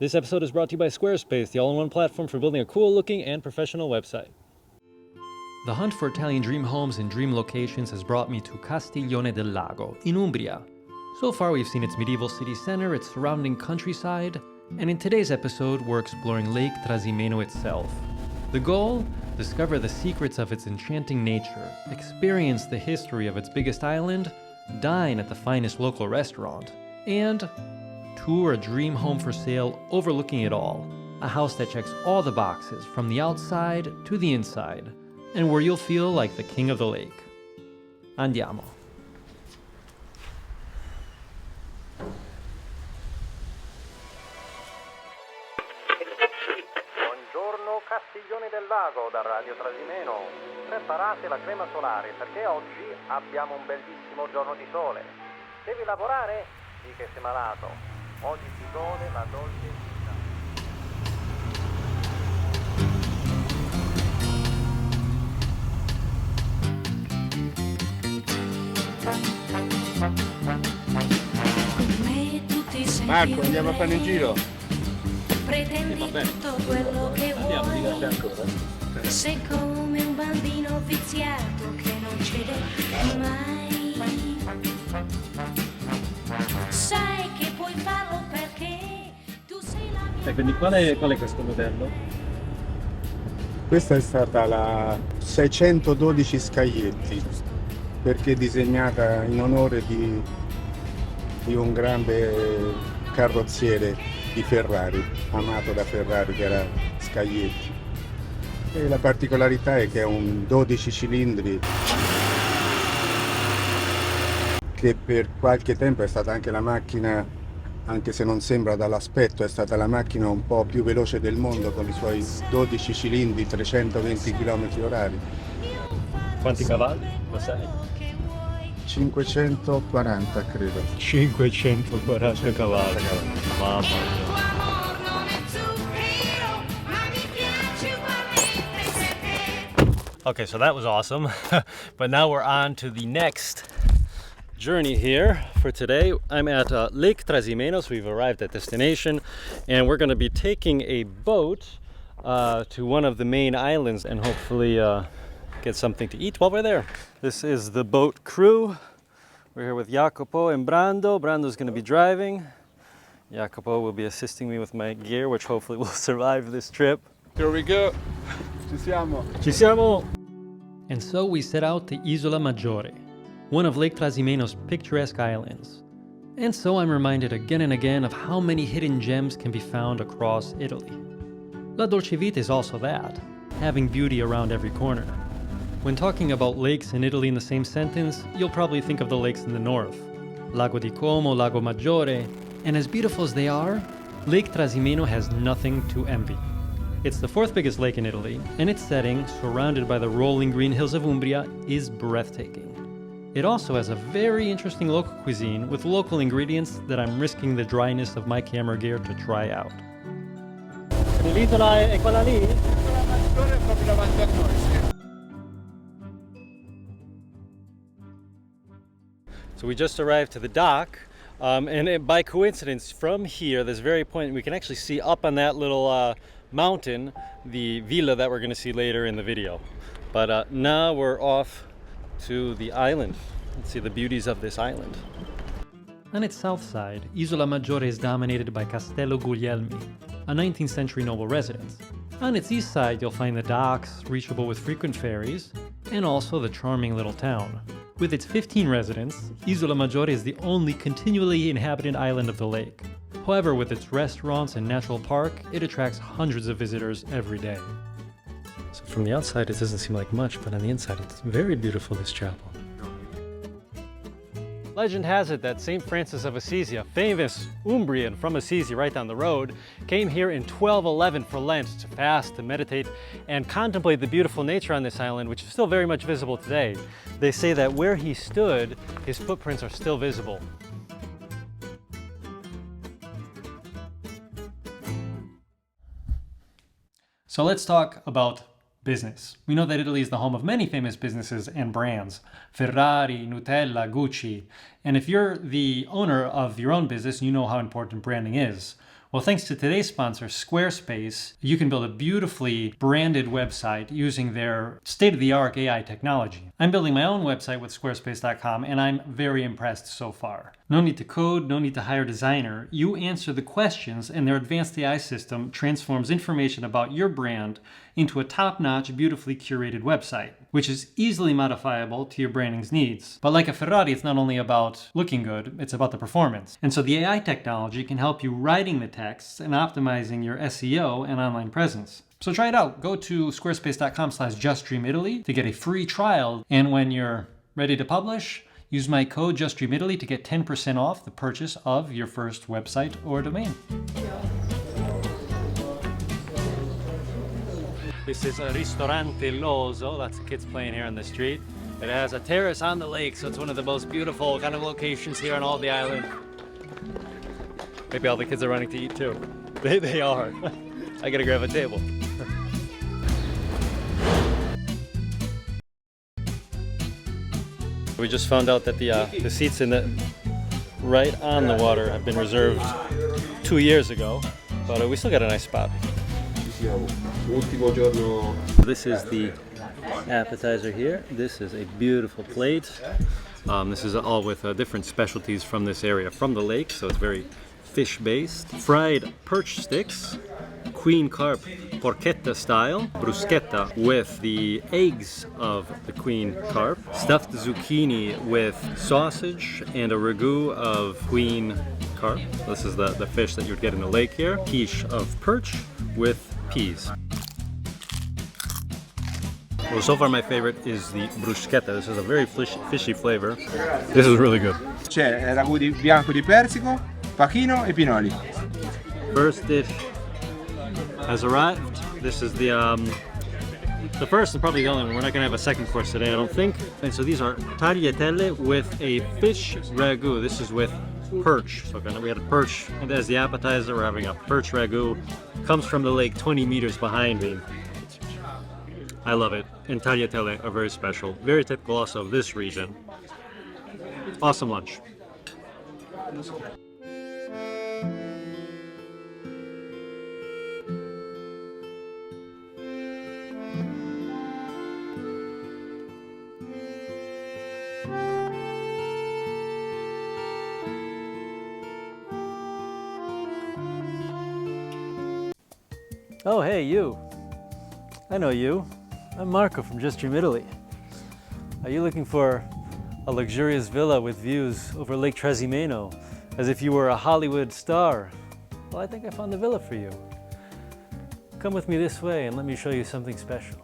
This episode is brought to you by Squarespace, the all-in-one platform for building a cool-looking and professional website. The hunt for Italian dream homes and dream locations has brought me to Castiglione del Lago, in Umbria. So far we've seen its medieval city center, its surrounding countryside, and in today's episode we're exploring Lake Trasimeno itself. The goal? Discover the secrets of its enchanting nature, experience the history of its biggest island, dine at the finest local restaurant, and tour a dream home for sale overlooking it all. A house that checks all the boxes from the outside to the inside, and where you'll feel like the king of the lake. Andiamo. Buongiorno Castiglione del Lago da Radio Trasimeno. Preparate la crema solare perché oggi abbiamo un bellissimo giorno di sole. Devi lavorare? Sì che sei malato. Oggi si gode la dolce vita. Marco, andiamo a fare un giro? Pretendi tutto quello che vuoi. Sei come un bambino viziato che non cede mai. Sai che puoi farlo perché tu sei la mia. E quindi qual è questo modello? Questa è stata la 612 Scaglietti, perché è disegnata in onore di un grande carrozziere di Ferrari, amato da Ferrari, che era Scaglietti. E la particolarità è che è un 12 cilindri, che per qualche tempo è stata anche la macchina, anche se non sembra dall'aspetto, è stata la macchina un po' più veloce del mondo con i suoi 12 cilindri, 320 km/h. Quanti cavalli? Lo sai? 540 credo. 540 cavalli. Mamma mia. Okay, so that was awesome. But now we're on to the next journey here for today. I'm at Lake Trasimeno, so we've arrived at destination, and we're going to be taking a boat to one of the main islands and hopefully get something to eat while we're there. This is the boat crew. We're here with Jacopo and Brando. Brando's going to be driving. Jacopo will be assisting me with my gear, which hopefully will survive this trip. Here we go. Ci siamo. Ci siamo! And so we set out to Isola Maggiore, one of Lake Trasimeno's picturesque islands. And so I'm reminded again and again of how many hidden gems can be found across Italy. La dolce vita is also that, having beauty around every corner. When talking about lakes in Italy in the same sentence, you'll probably think of the lakes in the north, Lago di Como, Lago Maggiore, and as beautiful as they are, Lake Trasimeno has nothing to envy. It's the fourth biggest lake in Italy, and its setting, surrounded by the rolling green hills of Umbria, is breathtaking. It also has a very interesting local cuisine with local ingredients that I'm risking the dryness of my camera gear to try out. L'isola è quella lì? L'isola Maggiore è proprio davanti a noi. So we just arrived to the dock, by coincidence, from here, this very point, we can actually see up on that little mountain the villa that we're going to see later in the video. But now we're off to the island. Let's see the beauties of this island. On its south side, Isola Maggiore is dominated by Castello Guglielmi, a 19th century noble residence. On its east side, you'll find the docks, reachable with frequent ferries, and also the charming little town. With its 15 residents, Isola Maggiore is the only continually inhabited island of the lake. However, with its restaurants and natural park, it attracts hundreds of visitors every day. So from the outside, it doesn't seem like much, but on the inside, it's very beautiful, this chapel. Legend has it that St. Francis of Assisi, a famous Umbrian from Assisi right down the road, came here in 1211 for Lent to fast, to meditate, and contemplate the beautiful nature on this island, which is still very much visible today. They say that where he stood, his footprints are still visible. So let's talk about business. We know that Italy is the home of many famous businesses and brands. Ferrari, Nutella, Gucci. And if you're the owner of your own business, you know how important branding is. Well, thanks to today's sponsor, Squarespace, you can build a beautifully branded website using their state-of-the-art AI technology. I'm building my own website with squarespace.com, and I'm very impressed so far. No need to code, no need to hire a designer. You answer the questions, and their advanced AI system transforms information about your brand into a top-notch, beautifully curated website, which is easily modifiable to your branding's needs. But like a Ferrari, it's not only about looking good, it's about the performance. And so the AI technology can help you writing the texts and optimizing your SEO and online presence. So try it out. Go to squarespace.com/JustDreamItaly to get a free trial. And when you're ready to publish, use my code JustDreamItaly to get 10% off the purchase of your first website or domain. This is a Ristorante L'Oso. Lots of kids playing here on the street. It has a terrace on the lake, so it's one of the most beautiful kind of locations here on all the island. Maybe all the kids are running to eat too. They are. I gotta grab a table. We just found out that the seats in the right on the water have been reserved 2 years ago, but we still got a nice spot. This is the appetizer here. This is a beautiful plate. This is all with different specialties from this area, from the lake, so it's very fish-based. Fried perch sticks, queen carp porchetta style, bruschetta with the eggs of the queen carp, stuffed zucchini with sausage, and a ragu of queen carp. This is the fish that you would get in the lake here. Quiche of perch with peas. Well, so far my favorite is the bruschetta. This is a very fishy flavor. This is really good. C'è ragù di bianco di persico, pachino e pinoli. First dish has arrived. This is the first and probably the only one. We're not gonna have a second course today, I don't think. And so these are tagliatelle with a fish ragu. This is with perch. So we had a perch, and as the appetizer, we're having a perch ragu. Comes from the lake 20 meters behind me. I love it. And tagliatelle are very special. Very typical also of this region. Awesome lunch. Oh, hey, you. I know you. I'm Marco from Just Dream Italy. Are you looking for a luxurious villa with views over Lake Trasimeno, as if you were a Hollywood star? Well, I think I found the villa for you. Come with me this way and let me show you something special.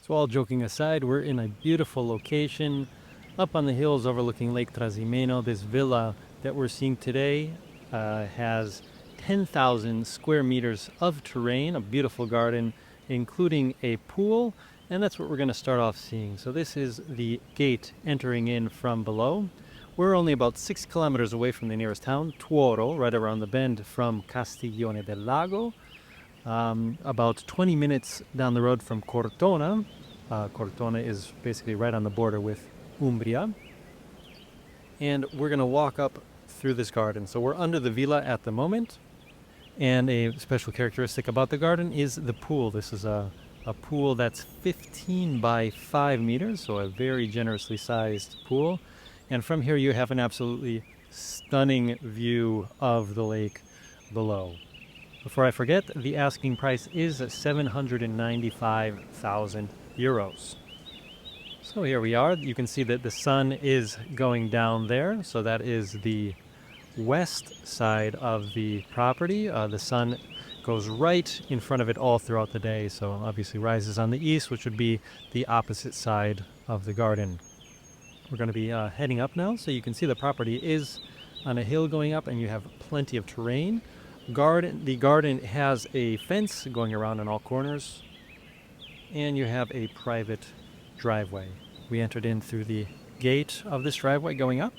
So all joking aside, we're in a beautiful location up on the hills overlooking Lake Trasimeno. This villa that we're seeing today has 10,000 square meters of terrain, a beautiful garden, including a pool, and that's what we're going to start off seeing. So this is the gate entering in from below. We're only about 6 kilometers away from the nearest town, Tuoro, right around the bend from Castiglione del Lago. About 20 minutes down the road from Cortona. Cortona is basically right on the border with Umbria. And we're going to walk up through this garden. So we're under the villa at the moment. And a special characteristic about the garden is the pool. This is a pool that's 15 by 5 meters, so a very generously sized pool. And from here you have an absolutely stunning view of the lake below. Before I forget, the asking price is 795,000 euros. So here we are. You can see that the sun is going down there, so that is the west side of the property. The sun goes right in front of it all throughout the day, so obviously rises on the east, which would be the opposite side of the garden. We're going to be heading up now, so you can see the property is on a hill going up, and you have plenty of terrain. The garden has a fence going around in all corners, and you have a private driveway. We entered in through the gate of this driveway going up.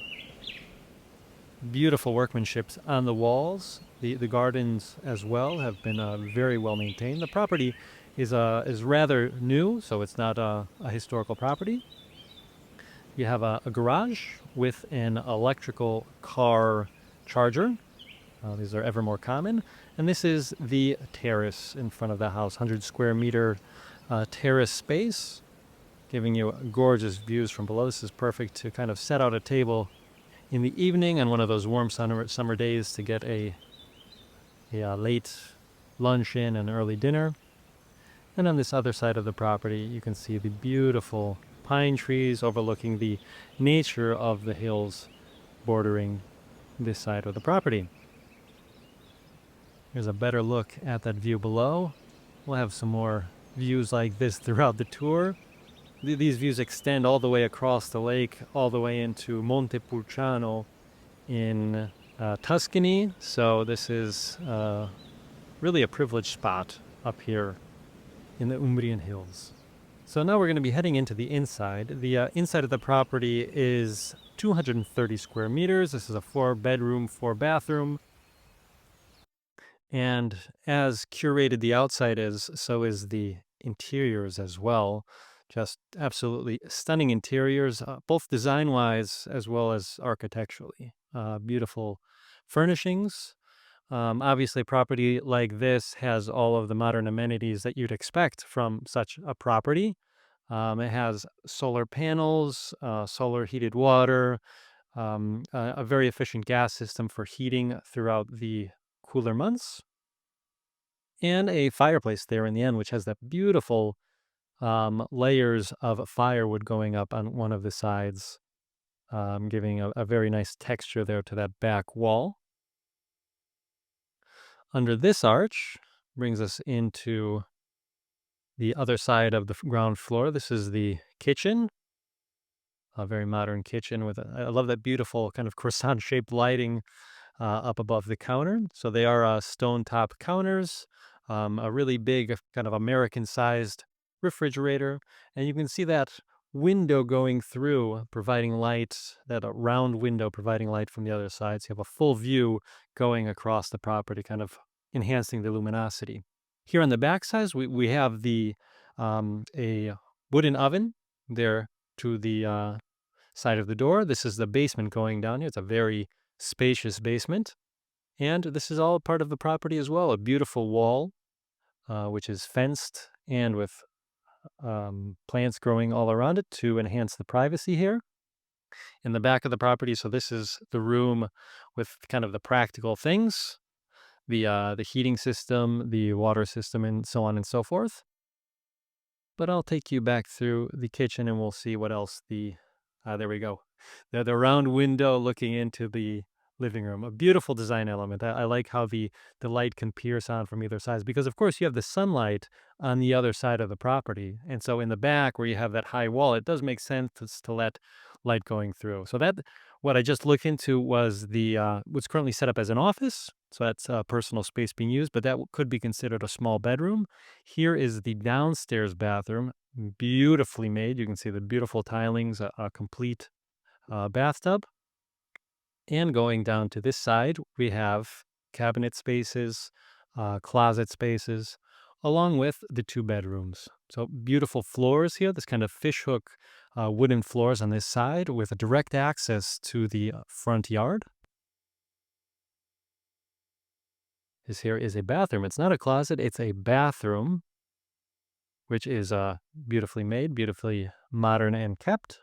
Beautiful workmanship on the walls. The gardens as well have been very well maintained. The property is rather new, so it's not a historical property. You have a garage with an electrical car charger. These are ever more common. And this is the terrace in front of the house, 100 square meter terrace space, giving you gorgeous views from below. This is perfect to kind of set out a table in the evening on one of those warm summer days to get a late lunch in and early dinner. And on this other side of the property, you can see the beautiful pine trees overlooking the nature of the hills bordering this side of the property. Here's a better look at that view below. We'll have some more views like this throughout the tour. These views extend all the way across the lake, all the way into Montepulciano in Tuscany. So this is really a privileged spot up here in the Umbrian hills. So now we're going to be heading into the inside. The inside of the property is 230 square meters. This is a 4-bedroom, 4-bathroom. And as curated the outside is, so is the interiors as well. Just absolutely stunning interiors, both design-wise as well as architecturally. Beautiful furnishings. Obviously, a property like this has all of the modern amenities that you'd expect from such a property. It has solar panels, solar heated water, a very efficient gas system for heating throughout the cooler months, and a fireplace there in the end, which has that beautiful layers of firewood going up on one of the sides, giving a very nice texture there to that back wall. Under this arch brings us into the other side of the ground floor. This is the kitchen, a very modern kitchen with I love that beautiful kind of croissant-shaped lighting up above the counter. So they are stone top counters, a really big kind of American-sized refrigerator, and you can see that window going through, providing light, that round window providing light from the other side. So you have a full view going across the property, kind of enhancing the luminosity. Here on the back side, we have the a wooden oven there to the side of the door. This is the basement going down here. It's a very spacious basement. And this is all part of the property as well. A beautiful wall, which is fenced and with plants growing all around it to enhance the privacy here. In the back of the property, so this is the room with kind of the practical things, the heating system, the water system, and so on and so forth. But I'll take you back through the kitchen and we'll see what else there we go. The round window looking into the living room, a beautiful design element. I like how the light can pierce on from either side, because of course you have the sunlight on the other side of the property. And so in the back where you have that high wall, it does make sense to let light going through. So that, what I just looked into was the what's currently set up as an office. So that's personal space being used, but that could be considered a small bedroom. Here is the downstairs bathroom, beautifully made. You can see the beautiful tilings, a complete bathtub. And going down to this side, we have cabinet spaces, closet spaces, along with the 2 bedrooms. So beautiful floors here, this kind of fishhook wooden floors on this side with a direct access to the front yard. This here is a bathroom. It's not a closet, it's a bathroom, which is beautifully made, beautifully modern and kept.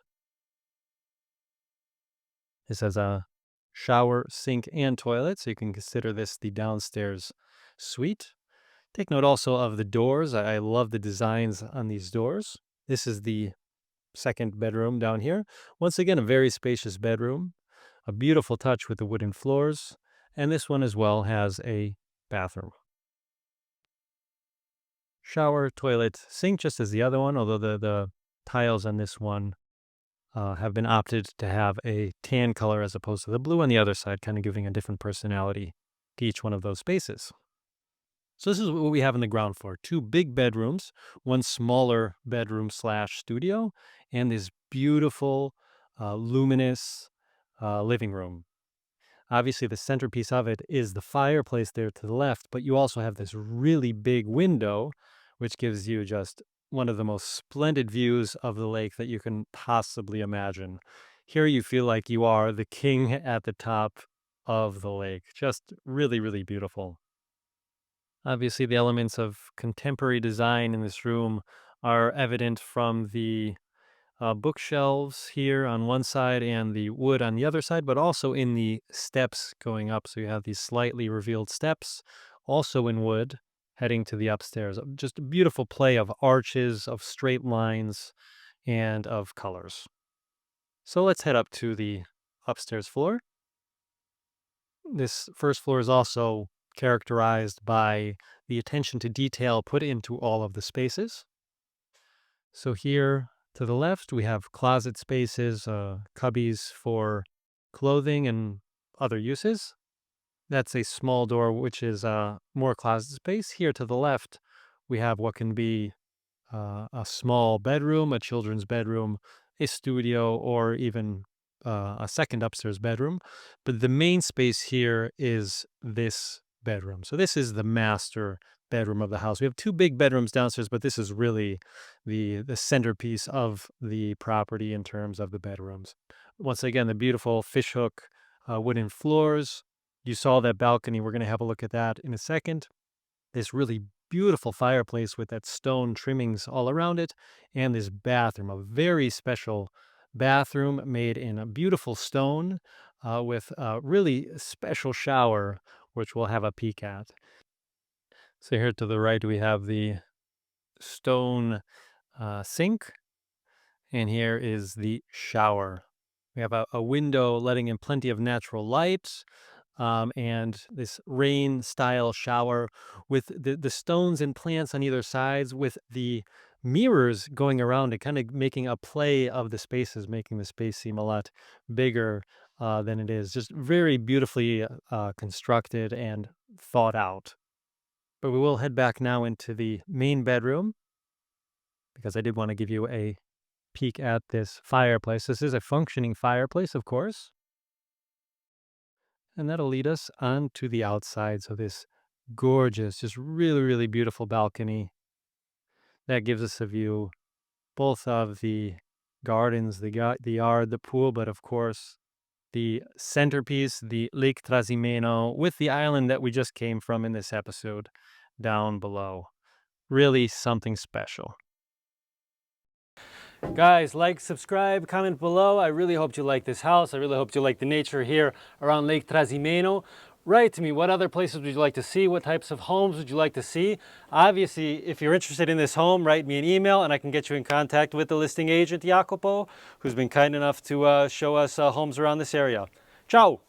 This has a shower, sink, and toilet, so you can consider this the downstairs suite. Take note also of the doors. I love the designs on these doors. This is the 2nd bedroom down here. Once again, a very spacious bedroom, a beautiful touch with the wooden floors, and this one as well has a bathroom. Shower, toilet, sink, just as the other one, although the tiles on this one have been opted to have a tan color as opposed to the blue on the other side, kind of giving a different personality to each one of those spaces. So this is what we have on the ground floor. 2 big bedrooms, 1 smaller bedroom / studio, and this beautiful, luminous living room. Obviously, the centerpiece of it is the fireplace there to the left, but you also have this really big window, which gives you just one of the most splendid views of the lake that you can possibly imagine. Here you feel like you are the king at the top of the lake. Just really, really beautiful. Obviously, the elements of contemporary design in this room are evident from the bookshelves here on one side and the wood on the other side, but also in the steps going up. So you have these slightly revealed steps, also in wood, heading to the upstairs. Just a beautiful play of arches, of straight lines, and of colors. So let's head up to the upstairs floor. This first floor is also characterized by the attention to detail put into all of the spaces. So here to the left, we have closet spaces, cubbies for clothing and other uses. That's a small door, which is more closet space. Here to the left, we have what can be a small bedroom, a children's bedroom, a studio, or even a second upstairs bedroom. But the main space here is this bedroom. So this is the master bedroom of the house. We have two big bedrooms downstairs, but this is really the centerpiece of the property in terms of the bedrooms. Once again, the beautiful fishhook wooden floors. You saw that balcony. We're going to have a look at that in a second. This really beautiful fireplace with that stone trimmings all around it, and this bathroom, a very special bathroom made in a beautiful stone with a really special shower, which we'll have a peek at. So here to the right, we have the stone sink, and here is the shower. We have a window letting in plenty of natural light, and this rain-style shower with the stones and plants on either sides, with the mirrors going around it, kind of making a play of the spaces, making the space seem a lot bigger than it is. Just very beautifully constructed and thought out. But we will head back now into the main bedroom, because I did want to give you a peek at this fireplace. This is a functioning fireplace, of course. And that'll lead us on to the outside. So this gorgeous, just really, really beautiful balcony that gives us a view both of the gardens, the yard, the pool, but of course the centerpiece, the Lake Trasimeno, with the island that we just came from in this episode down below. Really something special. Guys, like, subscribe, comment below. I really hope you like this house. I really hope you like the nature here around Lake Trasimeno. Write to me, what other places would you like to see? What types of homes would you like to see? Obviously, if you're interested in this home, write me an email and I can get you in contact with the listing agent, Jacopo, who's been kind enough to show us homes around this area. Ciao!